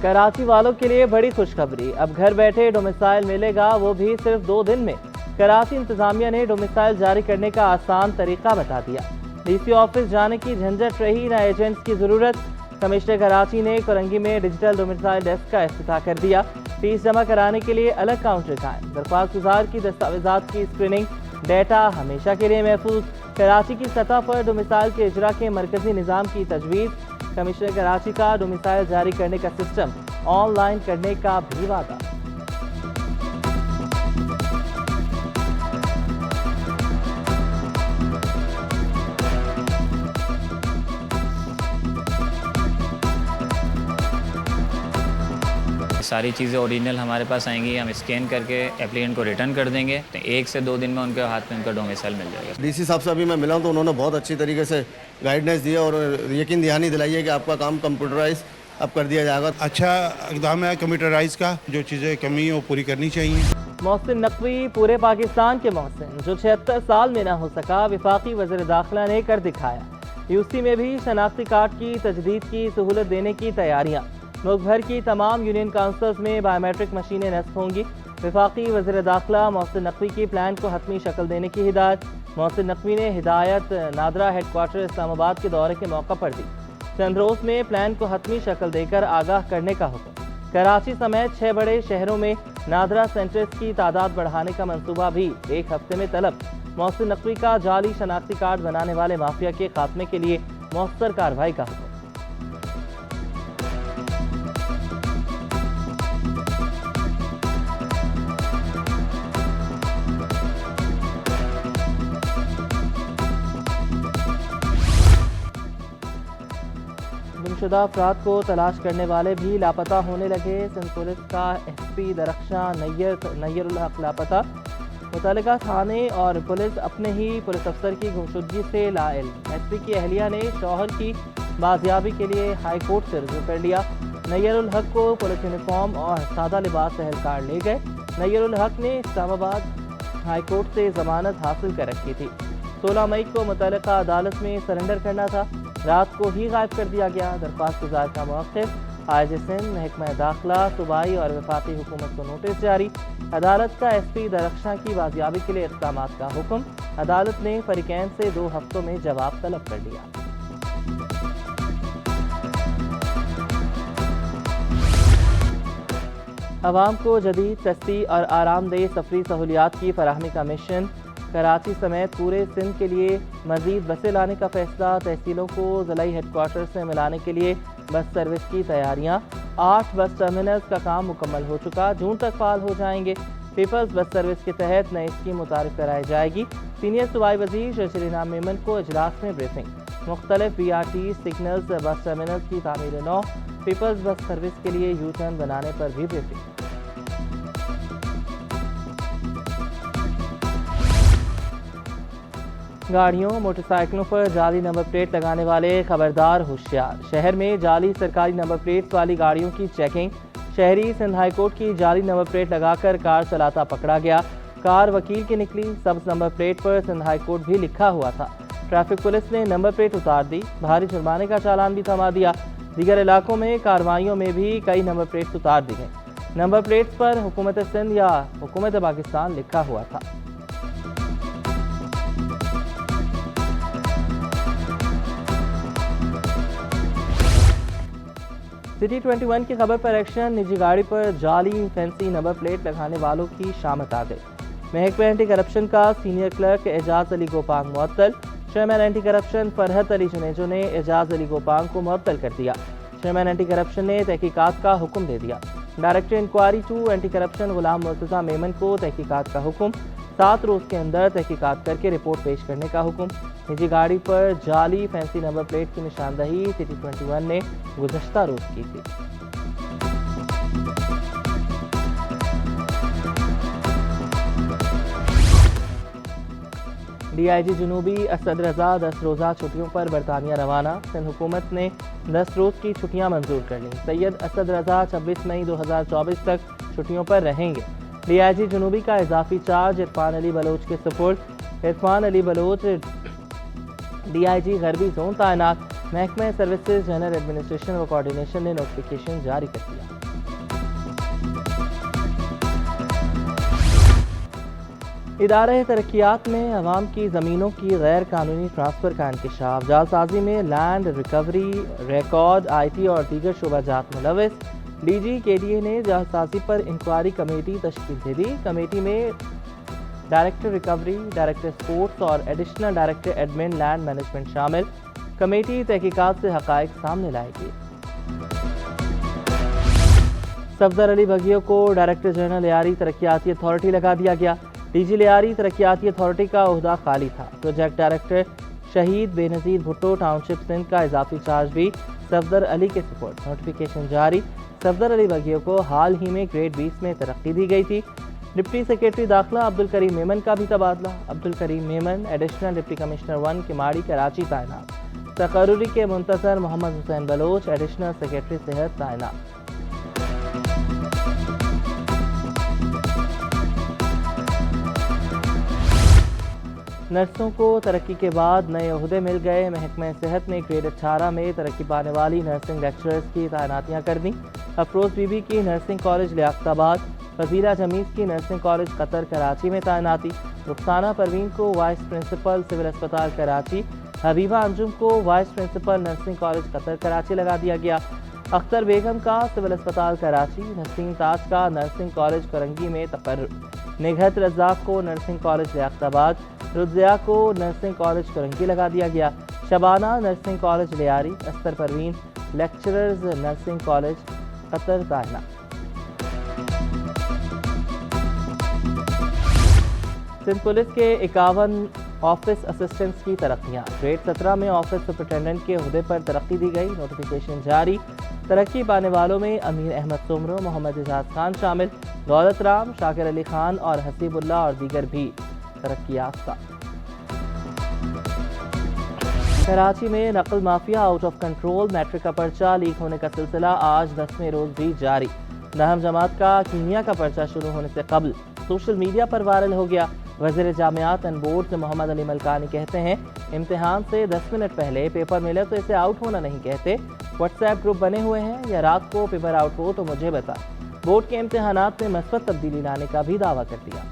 کراچی والوں کے لیے بڑی خوشخبری، اب گھر بیٹھے ڈومیسائل ملے گا، وہ بھی صرف 2 دن میں۔ کراچی انتظامیہ نے ڈومیسائل جاری کرنے کا آسان طریقہ بتا دیا۔ ڈی سی آفس جانے کی جھنجھٹ رہی نہ ایجنٹس کی ضرورت۔ کمشنر کراچی نے کورنگی میں ڈیجیٹل ڈومیسائل ڈیسک کا افتتاح کر دیا۔ فیس جمع کرانے کے لیے الگ کاؤنٹر قائم۔ درخواست گزار کی دستاویزات کی اسکریننگ، ڈیٹا ہمیشہ کے لیے محفوظ۔ کراچی کی سطح پر ڈومیسائل کے اجرا کے مرکزی نظام کی تجویز۔ کمشنر کراچی کا ڈومیسائل جاری کرنے کا سسٹم آن لائن کرنے کا بھی وعدہ۔ ساری چیزیں اوریجنل ہمارے پاس آئیں گی، ہم اسکین کر کے اپلیکینٹ کو ریٹرن کر دیں گے، تو 1 سے 2 دن میں ان کے ہاتھ میں ان کا ڈومیسائل مل جائے گا۔ ڈی سی صاحب سے ابھی میں ملا ہوں تو انہوں نے بہت اچھی طریقے سے گائیڈنس دی اور یقین دہانی دلائی ہے کہ آپ کا کام کمپیوٹرائز اب کر دیا جائے گا۔ اچھا اقدام ہے کمپیوٹرائز کا، جو چیزیں کمی ہیں وہ پوری کرنی چاہیے۔ محسن نقوی پورے پاکستان کے محسن، جو 76 سال میں نہ ہو سکا، وفاقی وزیر داخلہ نے کر دکھایا۔ یو سی میں بھی شناختی کارڈ کی تجدید کی سہولت دینے کی تیاریاں۔ ملک بھر کی تمام یونین کونسلز میں بائیو میٹرک مشینیں نصب ہوں گی۔ وفاقی وزیر داخلہ محسن نقوی کی پلان کو حتمی شکل دینے کی ہدایت۔ محسن نقوی نے ہدایت نادرا ہیڈ کوارٹر اسلام آباد کے دورے کے موقع پر دی۔ چند روز میں پلان کو حتمی شکل دے کر آگاہ کرنے کا حکم۔ کراچی سمیت 6 بڑے شہروں میں نادرا سینٹرز کی تعداد بڑھانے کا منصوبہ بھی 1 ہفتے میں طلب۔ محسن نقوی کا جعلی شناختی کارڈ بنانے والے مافیا کے خاتمے کے لیے مؤثر کارروائی کا حکم۔ گمشدہ افراد کو تلاش کرنے والے بھی لاپتہ ہونے لگے۔ سندھ پولیس کا ایس پی درخشاں نیر الحق لاپتہ۔ متعلقہ تھانے اور پولیس اپنے ہی پولیس افسر کی گمشدگی سے لاعلم۔ ایس پی کی اہلیہ نے شوہر کی بازیابی کے لیے ہائی کورٹ سے رجوع کر لیا۔ نیر الحق کو پولیس یونیفارم اور سادہ لباس اہلکار لے گئے۔ نیر الحق نے اسلام آباد ہائی کورٹ سے ضمانت حاصل کر رکھی تھی۔ 16 مئی کو متعلقہ عدالت میں سرنڈر کرنا تھا، رات کو ہی غائب کر دیا گیا۔ درخواست گزار کا موقف، آئی سندھ، محکمہ داخلہ، صوبائی اور وفاقی حکومت کو نوٹس جاری۔ عدالت کا ایس پی درخشاں کی بازیابی کے لیے اقدامات کا حکم۔ عدالت نے فریقین سے 2 ہفتوں میں جواب طلب کر لیا۔ عوام کو جدید، سستی اور آرام دہ سفری سہولیات کی فراہمی کا مشن۔ کراچی سمیت پورے سندھ کے لیے مزید بسیں لانے کا فیصلہ۔ تحصیلوں کو ضلعی ہیڈ کوارٹر سے ملانے کے لیے بس سروس کی تیاریاں۔ 8 بس ٹرمینلز کا کام مکمل ہو چکا، جون تک فعال ہو جائیں گے۔ پیپلز بس سروس کے تحت نئی اسکیم متعارف کرائی جائے گی۔ سینئر صوبائی وزیر ششری نام میمن کو اجلاس میں بریفنگ۔ مختلف بی آر ٹی سگنلز بس ٹرمینلز کی تعمیر نو۔ پیپلز بس سروس کے لیے یو ٹرن بنانے پر بھی بریفنگ۔ گاڑیوں، موٹر سائیکلوں پر جعلی نمبر پلیٹ لگانے والے خبردار ہوشیار۔ شہر میں جعلی سرکاری نمبر پلیٹ والی گاڑیوں کی چیکنگ۔ شہری سندھ ہائی کورٹ کی جعلی نمبر پلیٹ لگا کر کار چلاتا پکڑا گیا۔ کار وکیل کی نکلی، سبز نمبر پلیٹ پر سندھ ہائی کورٹ بھی لکھا ہوا تھا۔ ٹریفک پولیس نے نمبر پلیٹ اتار دی، بھاری جرمانے کا چالان بھی تھما دیا۔ دیگر علاقوں میں کارروائیوں میں بھی کئی نمبر پلیٹس اتار دی گئیں۔ نمبر پلیٹس پر حکومت سندھ یا حکومت پاکستان لکھا ہوا تھا۔ سٹی 21 کی خبر پر ایکشن۔ نجی گاڑی پر جعلی فینسی نمبر پلیٹ لگانے والوں کی شامت آ گئی۔ محکمہ اینٹی کرپشن کا سینئر کلرک اعجاز علی گوپانگ معطل۔ چیئرمین اینٹی کرپشن فرحت علی جنیجو نے اعجاز علی گوپانگ کو معطل کر دیا۔ چیئرمین اینٹی کرپشن نے تحقیقات کا حکم دے دیا۔ Director inquiry 2 anti corruption Ghulam Murtaza Memon کو تحقیقات کا حکم۔ 7 روز کے اندر تحقیقات کر کے رپورٹ پیش کرنے کا حکم۔ نجی گاڑی پر جعلی فینسی نمبر پلیٹ کی نشاندہی سٹی 21 نے گزشتہ روز کی تھی۔ ڈی آئی جی جنوبی اسد رضا 10 روزہ چھٹیوں پر برطانیہ روانہ۔ سندھ حکومت نے 10 روز کی چھٹیاں منظور کر لیں۔ سید اسد رضا 26 مئی 2024 تک چھٹیوں پر رہیں گے۔ ڈی آئی جی جنوبی کا اضافی چارج عرفان علی بلوچ کے سپرد۔ Irfan Ali Baloch D I G غربی زون تعینات۔ محکمہ سروسز جنرل ایڈمنسٹریشن و کوارڈینیشن نے نوٹیفیکیشن جاری کر دیا۔ ادارہ ترقیات میں عوام کی زمینوں کی غیر قانونی ٹرانسفر کا انکشاف، جعلسازی میں land recovery, record, I T اور دیگر شعبہ جات ملوث۔ ڈی جی کے ڈی اے نے جعلسازی پر انکوائری کمیٹی تشکیل دے دی۔ کمیٹی میں ڈائریکٹر ریکوری، ڈائریکٹر سپورٹس اور additional director admin land management شامل۔ کمیٹی تحقیقات سے حقائق سامنے لائے گی۔ صفدر علی بگھیو کو ڈائریکٹر جنرل لیاری ترقیاتی اتھارٹی لگا دیا گیا۔ ڈی جی لیاری ترقیاتی اتھارٹی کا عہدہ خالی تھا۔ پروجیکٹ ڈائریکٹر شہید بے نظیر بھٹو ٹاؤن شپ سندھ کا اضافی چارج بھی صفدر علی کے سپرد۔ نوٹیفیکیشن جاری۔ صفدر علی بگھیو کو حال ہی میں گریڈ 20 میں ترقی دی گئی تھی۔ ڈپٹی سیکریٹری داخلہ عبدالکریم میمن کا بھی تبادلہ۔ Abdul Karim Memon additional deputy commissioner 1 Keamari Karachi تعینات۔ تقرری کے منتظر محمد حسین بلوچ ایڈیشنل سیکریٹری صحت تعینات۔ نرسوں کو ترقی کے بعد نئے عہدے مل گئے۔ محکمہ صحت نے گریڈ 18 میں ترقی پانے والی نرسنگ لیکچررز کی تعیناتیاں کر دیں۔ افروز بی بی کی نرسنگ کالج لیاقت آباد، فضیلہ جمیز کی نرسنگ کالج قطر کراچی میں تعیناتی، رخسانہ پروین کو وائس پرنسپل سول اسپتال کراچی، حبیبہ انجم کو وائس پرنسپل نرسنگ کالج قطر کراچی لگا دیا گیا۔ اختر بیگم کا سول اسپتال کراچی، نسیم تاج کا نرسنگ کالج کرنگی میں تقرر، نگہت رزاق کو نرسنگ کالج لیاقت آباد، رضیہ کو نرسنگ کالج کرنگی لگا دیا گیا۔ شبانہ نرسنگ کالج لیاری، استر پروین لیکچررز نرسنگ کالج قطر تعینات۔ سندھ پولیس کے 51 آفس اسسٹنٹس کی ترقیاں، گریڈ 17 میں آفس سپرنٹینڈنٹ کے عہدے پر ترقی دی گئی۔ نوٹیفیکیشن جاری۔ ترقی پانے والوں میں امیر احمد سمرو، محمد اعجاز خان شامل، دولت رام، شاکر علی خان اور حسیب اللہ اور دیگر بھی ترقی یافتہ۔ کراچی میں نقل mafia out of control, matric کا پرچہ لیک ہونے کا سلسلہ آج 10ویں روز بھی جاری۔ 9 جماعت کا کیمیا کا پرچہ شروع ہونے سے قبل سوشل میڈیا پر وائرل ہو گیا۔ وزیر جامعات اینڈ بورڈز محمد علی ملکانی کہتے ہیں امتحان سے 10 منٹ پہلے پیپر ملے تو اسے آؤٹ ہونا نہیں کہتے۔ واٹس ایپ گروپ بنے ہوئے ہیں، یا رات کو پیپر آؤٹ ہو تو مجھے بتائیں۔ بورڈ کے امتحانات میں مثبت تبدیلی لانے کا بھی دعویٰ کر دیا۔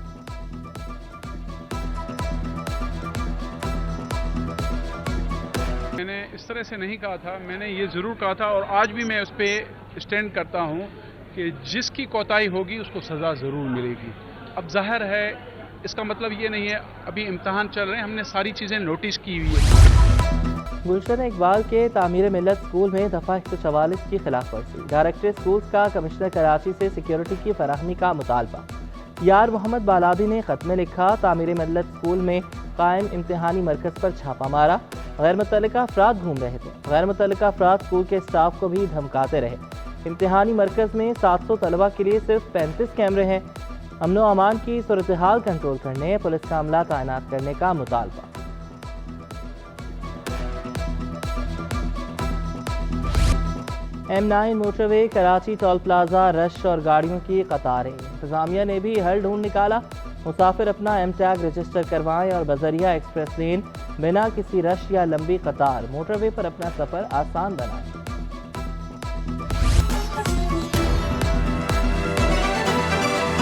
میں نے اس طرح سے نہیں کہا تھا، میں نے یہ ضرور کہا تھا اور آج بھی میں اس پہ اسٹینڈ کرتا ہوں کہ جس کی کوتاہی ہوگی اس کو سزا ضرور ملے گی۔ اب ظاہر ہے اس کا مطلب یہ نہیں ہے، ابھی امتحان چل رہے ہیں، ہم نے ساری چیزیں نوٹس کی ہوئی ہے۔ گلشن اقبال کے تعمیر ملت اسکول میں دفعہ 144 کی خلاف ورزی، ڈائریکٹر اسکولز کا کمشنر کراچی سے سیکیورٹی کی فراہمی کا مطالبہ۔ یار محمد بالادی نے خط میں لکھا، تعمیر ملت اسکول میں قائم امتحانی مرکز پر چھاپہ مارا، غیر متعلقہ افراد گھوم رہے تھے۔ غیر متعلقہ افراد اسکول کے اسٹاف کو بھی دھمکاتے رہے۔ امتحانی مرکز میں 700 طلبہ کے لیے صرف 35 کیمرے ہیں۔ امن و امان کی صورتحال کنٹرول کرنے پولیس کا عملہ تعینات کرنے کا مطالبہ۔ M9 موٹر وے کراچی ٹول پلازا رش اور گاڑیوں کی قطاریں، انتظامیہ نے بھی حل ڈھونڈ نکالا۔ مسافر اپنا ایم ٹیگ رجسٹر کروائیں اور بذریعہ ایکسپریس لین بنا کسی رش یا لمبی قطار موٹر وے پر اپنا سفر آسان بنائیں۔